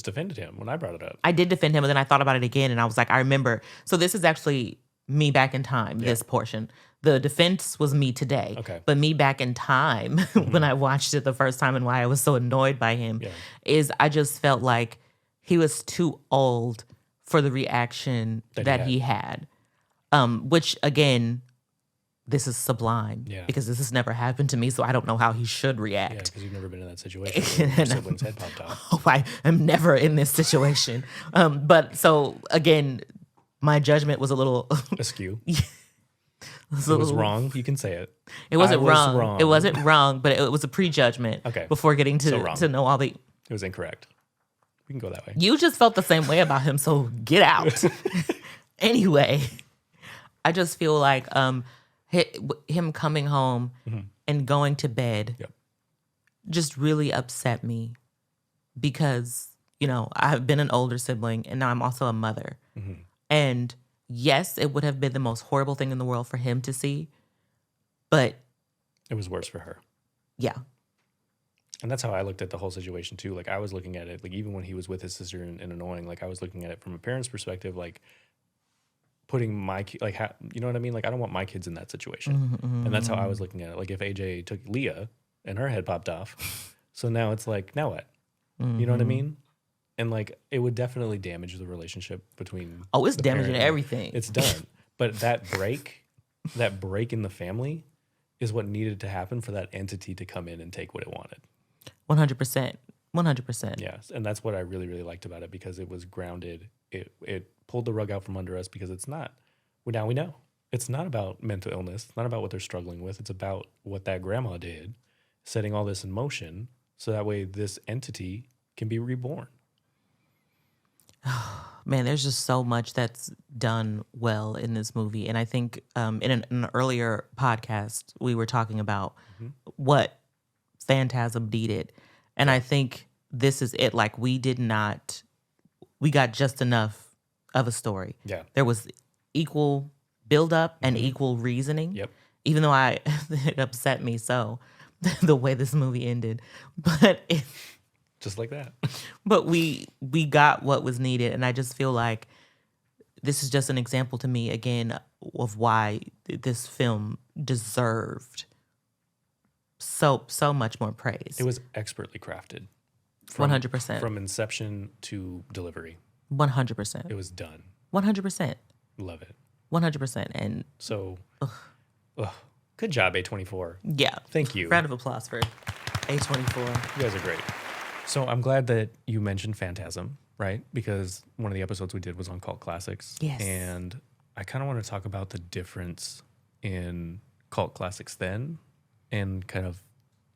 defended him when I brought it up. I did defend him, and then I thought about it again, and I was like, I remember. So this is actually me back in time. This portion, the defense was me today, but me back in time when I watched it the first time, and why I was so annoyed by him is I just felt like he was too old for the reaction that he had. Which again, this is sublime because this has never happened to me, so I don't know how he should react. Yeah, because you've never been in that situation where your sibling's head popped off. Oh, I am never in this situation. But so again, my judgment was a little askew. It was wrong. You can say it. It wasn't wrong. It wasn't wrong, but it was a prejudgment. Okay. Before getting to know all the. It was incorrect. We can go that way. You just felt the same way about him, so get out. Anyway, I just feel like him coming home and going to bed just really upset me, because, you know, I've been an older sibling and now I'm also a mother. And yes, it would have been the most horrible thing in the world for him to see, but it was worse for her. Yeah. And that's how I looked at the whole situation too. Like I was looking at it, like even when he was with his sister and annoying, like I was looking at it from a parent's perspective, like putting my, like, you know what I mean? Like, I don't want my kids in that situation. And that's how I was looking at it. Like, if AJ took Leah and her head popped off, so now it's like, now what? You know what I mean? And, like, it would definitely damage the relationship between. Oh, it's damaging everything. It's done. But that break in the family is what needed to happen for that entity to come in and take what it wanted. 100%. 100%. Yes. And that's what I really, really liked about it, because it was grounded. It pulled the rug out from under us, because it's not. Now we know. It's not about mental illness. It's not about what they're struggling with. It's about what that grandma did, setting all this in motion, so that way this entity can be reborn. Man, there's just so much that's done well in this movie. And I think in an earlier podcast, we were talking about what Phantasm needed. And I think this is it. Like, we got just enough of a story. Yeah. There was equal build-up and equal reasoning. Yep. Even though it upset me so, the way this movie ended. But just like that. But we got what was needed, and I just feel like this is just an example to me again of why this film deserved so much more praise. It was expertly crafted. 100%. From inception to delivery. 100%. It was done. 100%. Love it. 100%. And so, good job, A24. Yeah. Thank you. Round of applause for A24. You guys are great. So I'm glad that you mentioned Phantasm, right? Because one of the episodes we did was on cult classics. Yes. And I kind of want to talk about the difference in cult classics then and kind of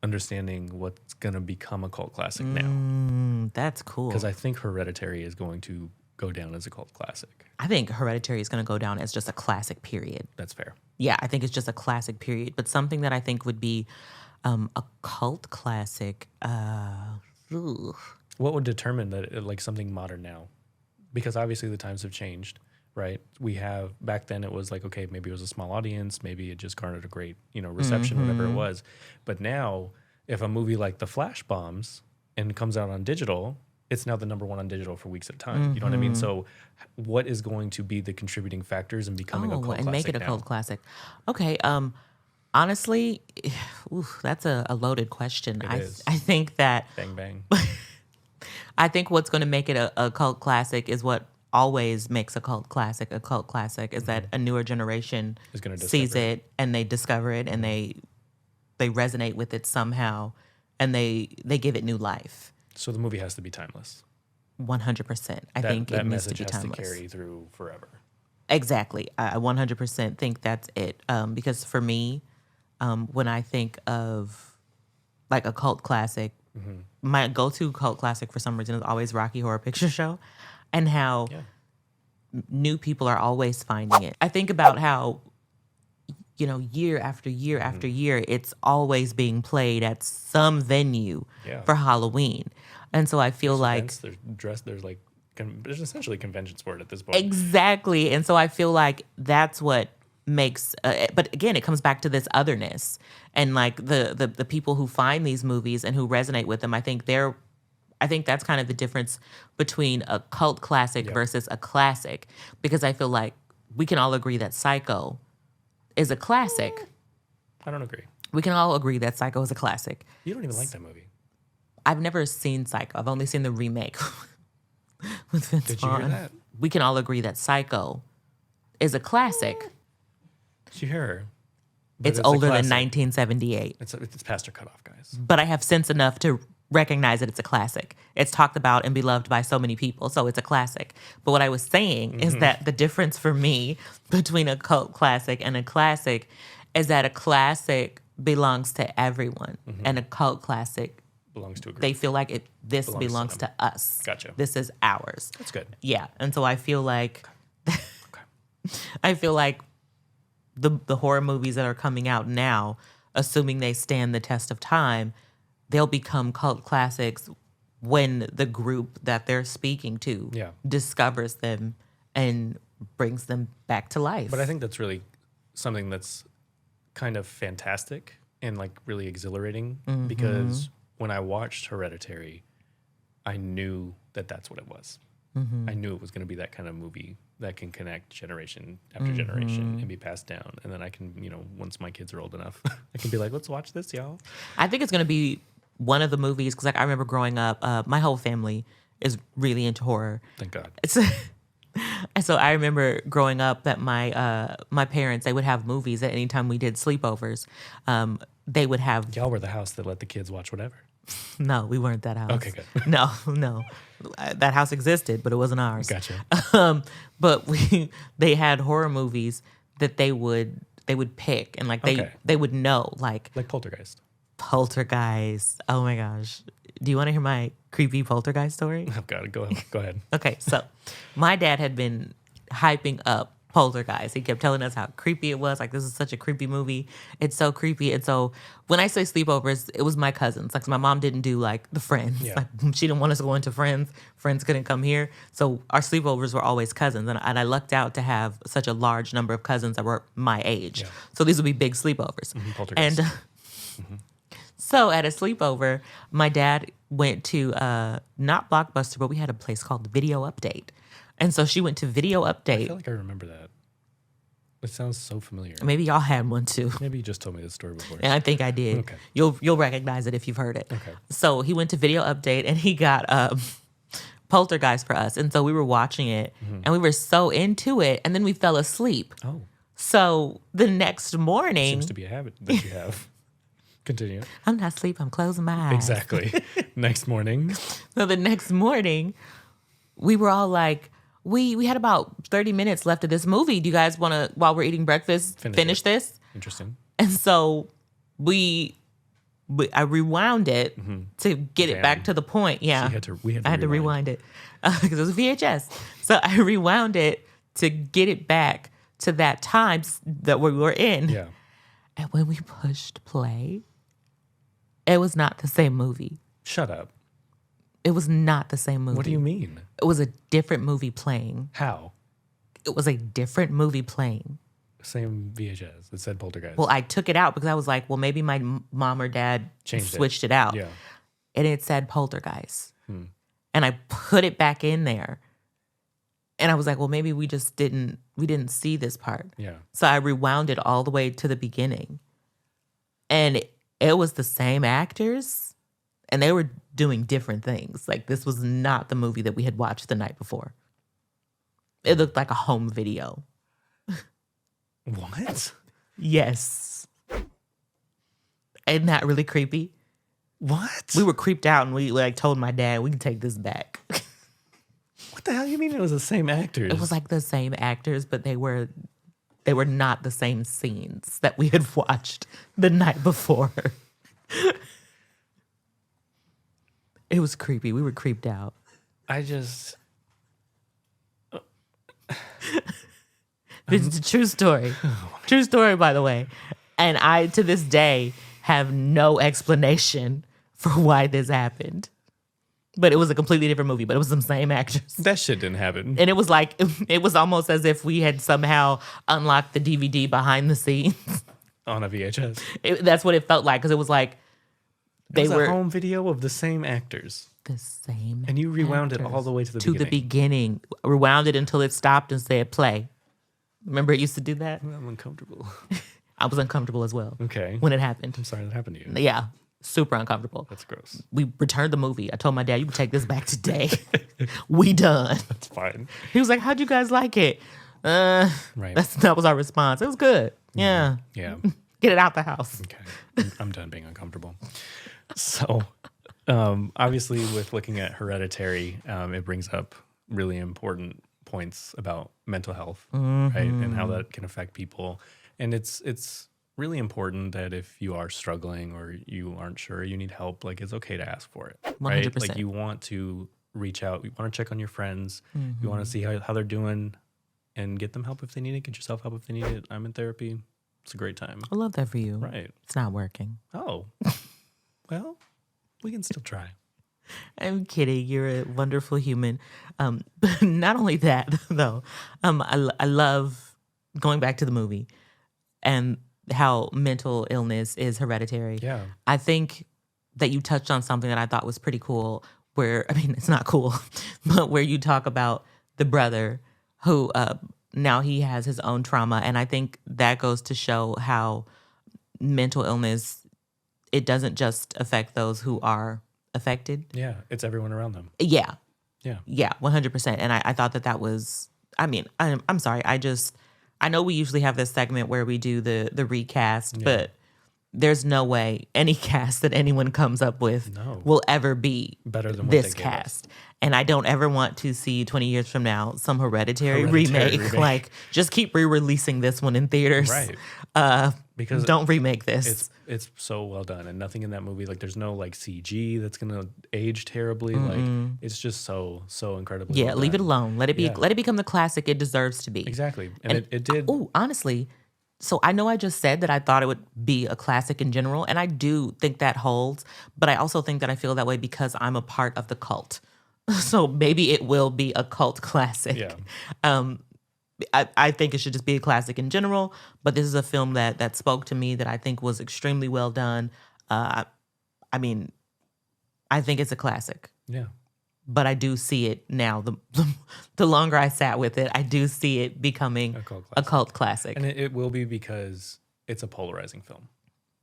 understanding what's going to become a cult classic now. That's cool. Because I think Hereditary is going to go down as a cult classic. I think Hereditary is going to go down as just a classic period. That's fair. Yeah, I think it's just a classic period. But something that I think would be a cult classic. What would determine that, like something modern now? Because obviously the times have changed, right? We have, back then it was like, okay, maybe it was a small audience, maybe it just garnered a great, reception, whatever it was. But now, if a movie like The Flash bombs and comes out on digital, it's now the number one on digital for weeks at a time. You know what I mean? So what is going to be the contributing factors in becoming a cult classic and make it a now? cult classic. Okay, honestly, that's a loaded question. It is. I think that Bang, bang. I think what's going to make it a cult classic is what always makes a cult classic is that a newer generation Is gonna sees discover it and they discover it and they resonate with it somehow and they give it new life. So the movie has to be timeless. 100%. I think it needs to be has timeless. to carry through forever. Exactly. I 100% think that's it. Because for me, when I think of like a cult classic, my go-to cult classic for some reason is always Rocky Horror Picture Show, and how new people are always finding it. I think about how, year after year after year, it's always being played at some venue for Halloween. And so I feel like there's essentially conventions for it at this point. Exactly. And so I feel like that's what makes, but again, it comes back to this otherness and like the people who find these movies and who resonate with them. I think that's kind of the difference between a cult classic versus a classic, because I feel like we can all agree that Psycho is a classic. I don't agree. We can all agree that Psycho is a classic. You don't even like that movie. I've never seen Psycho. I've only seen the remake with Vince Did you Vaughn. hear that? We can all agree that Psycho is a classic. Did you hear her? But It's older than classic. 1978. It's past her cutoff, guys. But I have sense enough to recognize that it's a classic. It's talked about and beloved by so many people, so it's a classic. But what I was saying is that the difference for me between a cult classic and a classic is that a classic belongs to everyone, and a cult classic Belongs to a group. they feel like this Belongs to belongs them. to us. Gotcha. This is ours. That's good. Yeah, and so I feel like I feel like the horror movies that are coming out now, assuming they stand the test of time, they'll become cult classics when the group that they're speaking to discovers them and brings them back to life. But I think that's really something that's kind of fantastic and like really exhilarating, because when I watched Hereditary, I knew that that's what it was. I knew it was going to be that kind of movie that can connect generation after generation and be passed down. And then I can, once my kids are old enough, I can be like, let's watch this, y'all. I think it's going to be one of the movies, because like I remember growing up, my whole family is really into horror. Thank God. And so I remember growing up that my parents, they would have movies at any time we did sleepovers. They would have... Y'all were the house that let the kids watch whatever. No, we weren't that house. Okay, good. No. That house existed, but it wasn't ours. Gotcha. But they had horror movies that they would pick, and like they would know, like Poltergeist. Poltergeist. Oh my gosh. Do you want to hear my creepy poltergeist story? Oh God, go ahead. Okay, so my dad had been hyping up Poltergeist. He kept telling us how creepy it was. Like, this is such a creepy movie. It's so creepy. And so when I say sleepovers, it was my cousins. Like, my mom didn't do like the friends. Yeah. Like, she didn't want us to go into friends. Friends couldn't come here. So our sleepovers were always cousins. And I lucked out to have such a large number of cousins that were my age. Yeah. So these would be big sleepovers. Poltergeist. And so at a sleepover, my dad went to not Blockbuster, but we had a place called the Video Update. And so she went to Video Update. I feel like I remember that. It sounds so familiar. Maybe y'all had one too. Maybe you just told me this story before. And I think I did. Okay. You'll recognize it if you've heard it. Okay. So he went to Video Update and he got Poltergeist for us. And so we were watching it and we were so into it. And then we fell asleep. Oh. So the next morning. Seems to be a habit that you have. Continue. I'm not asleep. I'm closing my eyes. Exactly. Next morning. So the next morning, we were all like, we had about 30 minutes left of this movie. Do you guys want to, while we're eating breakfast, finish this? Interesting. And so I rewound it to get it back to the point. Yeah, I had to rewind it because it was a VHS. So I rewound it to get it back to that time that we were in. Yeah. And when we pushed play, it was not the same movie. Shut up. It was not the same movie. What do you mean? It was a different movie playing. How? It was a different movie playing. Same VHS. It said Poltergeist. Well, I took it out because I was like, well, maybe my mom or dad switched it out. Yeah. And it said Poltergeist. And I put it back in there. And I was like, well, maybe we didn't see this part. Yeah. So I rewound it all the way to the beginning. And it was the same actors. And they were doing different things. Like, this was not the movie that we had watched the night before. It looked like a home video. What? Yes. Isn't that really creepy? What? We were creeped out and we like told my dad, we can take this back. What the hell do you mean it was the same actors? It was like the same actors, but they were not the same scenes that we had watched the night before. It was creepy. We were creeped out. It's a true story. True story, by the way. And I, to this day, have no explanation for why this happened. But it was a completely different movie, but it was the same actors. That shit didn't happen. And it was like, it was almost as if we had somehow unlocked the DVD behind the scenes. On a VHS. That's what it felt like, because it was like, It was a home video of the same actors. The same And you rewound actors it all the way to the beginning. Rewound it until it stopped and said play. Remember it used to do that? I'm uncomfortable. I was uncomfortable as well. Okay. When it happened. I'm sorry that happened to you. Yeah. Super uncomfortable. That's gross. We returned the movie. I told my dad, you can take this back today. We done. That's fine. He was like, how'd you guys like it? Right. That was our response. It was good. Yeah. Yeah. Get it out the house. Okay. I'm done being uncomfortable. So, obviously, with looking at Hereditary, it brings up really important points about mental health, right, and how that can affect people. And it's really important that if you are struggling or you aren't sure, you need help, like it's okay to ask for it, right? 100%. Like you want to reach out, you want to check on your friends, you want to see how they're doing, and get them help if they need it. Get yourself help if they need it. I'm in therapy. It's a great time. I love that for you. Right. It's not working. Oh. Well, we can still try. I'm kidding. You're a wonderful human. But not only that, though. I love going back to the movie and how mental illness is hereditary. Yeah. I think that you touched on something that I thought was pretty cool where, I mean, it's not cool, but where you talk about the brother who now he has his own trauma. And I think that goes to show how mental illness, it doesn't just affect those who are affected. Yeah, it's everyone around them. Yeah. Yeah. Yeah, 100%. And I thought that was, I mean, I'm sorry. I know we usually have this segment where we do the recast, but there's no way any cast that anyone comes up with will ever be better than this cast. And I don't ever want to see 20 years from now some Hereditary remake. Like, just keep re-releasing this one in theaters. Right. Because don't remake this. It's so well done, and nothing in that movie, like there's no like CG that's gonna age terribly. Like it's just so incredibly. Yeah, well leave done. it alone. Let it become the classic it deserves to be. Exactly, and it did. Oh, honestly, so I know I just said that I thought it would be a classic in general, and I do think that holds. But I also think that I feel that way because I'm a part of the cult. So maybe it will be a cult classic. Yeah. I think it should just be a classic in general, but this is a film that spoke to me that I think was extremely well done. I mean, I think it's a classic. Yeah. But I do see it now. The longer I sat with it, I do see it becoming a cult classic. And it will be because it's a polarizing film.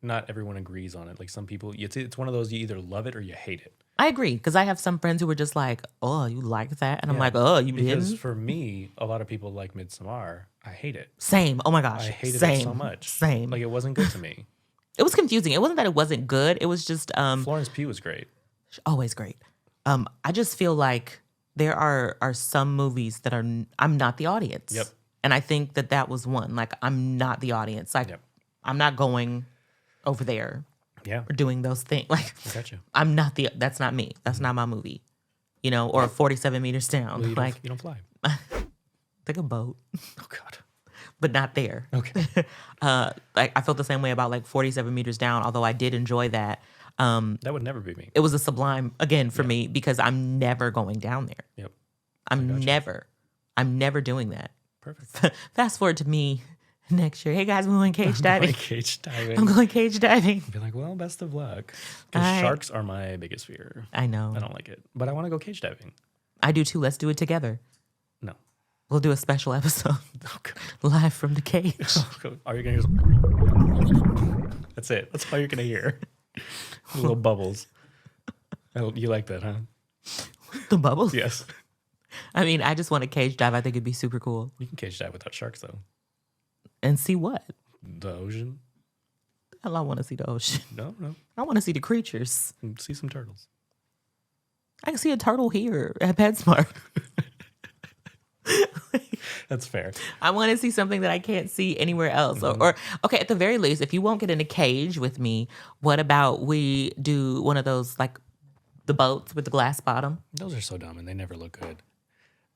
Not everyone agrees on it. Like some people, it's one of those, you either love it or you hate it. I agree, because I have some friends who were just like, oh, you like that? And I'm like, oh, you didn't? Because for me, a lot of people like Midsommar. I hate it. Same. Oh my gosh. I hated Same. it so much. Same. Like it wasn't good to me. It was confusing. It wasn't that it wasn't good. It was just... Florence Pugh was great. Always great. I just feel like there are some movies that I'm not the audience. Yep. And I think that was one. Like, I'm not the audience. Like, Yep. I'm not going over there Yeah. or doing those things. Like, I got you. that's not me. That's not my movie. You know, or 47 meters down. Well, like, you don't fly. take a boat, Oh, God. but not there. Okay. Like, I felt the same way about like 47 meters down, although I did enjoy that. That would never be me. It was a sublime, again, for me, because I'm never going down there. Yep. I'm never doing that. Perfect. Fast forward to me next year. Hey guys, we're going cage diving. Cage diving. I'm going cage diving. Be like, well, best of luck. Because sharks are my biggest fear. I know. I don't like it. But I want to go cage diving. I do too. Let's do it together. No. We'll do a special episode. Oh, God. Live from the cage. Are you going to hear? That's it. That's all you're going to hear. Little bubbles. You like that, huh? The bubbles? Yes. I mean, I just want to cage dive. I think it'd be super cool. You can cage dive without sharks, though. And see what? The ocean? Hell, I want to see the ocean. No. I want to see the creatures. See some turtles. I can see a turtle here at PetSmart. That's fair. I want to see something that I can't see anywhere else. Or okay, at the very least, if you won't get in a cage with me, what about we do one of those, like, the boats with the glass bottom? Those are so dumb and they never look good.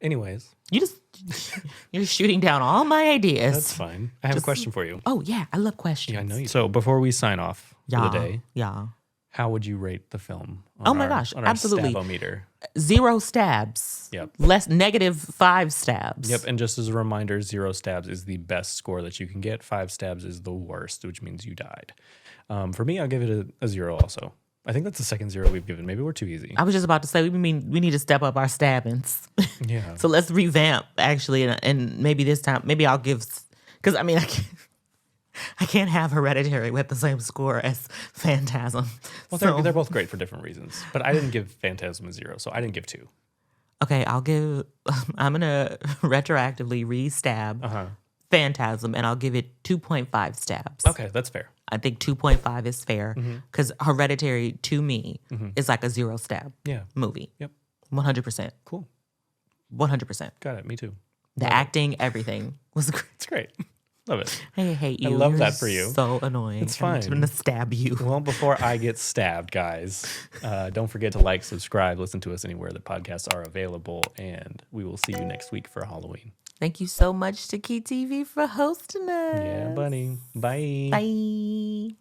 Anyways. You're shooting down all my ideas. That's fine. I have a question for you. Oh, yeah. I love questions. Yeah, I know you. So before we sign off for the day, Yeah. how would you rate the film? Oh my gosh, on our absolutely. Stab-o-meter? 0 stabs. Yep. -5 stabs. Yep. And just as a reminder, 0 stabs is the best score that you can get. 5 stabs is the worst, which means you died. For me, I'll give it a 0 also. I think that's the second 0 we've given. Maybe we're too easy. I was just about to say, we need to step up our stabbings. Yeah. So let's revamp, actually. And maybe this time, maybe I'll give, because I mean, I can't have Hereditary with the same score as Phantasm. Well, they're both great for different reasons. But I didn't give Phantasm a 0, so I didn't give 2. Okay, I'm going to retroactively re-stab Phantasm, and I'll give it 2.5 stabs. Okay, that's fair. I think 2.5 is fair, because Hereditary, to me, is like a 0 stab movie. Yep. 100%. Cool. 100%. Got it. Me too. The acting, everything was great. It's great. Love it. I hate you. I love You're that for you. So annoying. It's fine. I'm going to stab you. Well, before I get stabbed, guys, don't forget to like, subscribe, listen to us anywhere that podcasts are available, and we will see you next week for Halloween. Thank you so much to KeyTV for hosting us. Yeah, buddy. Bye. Bye.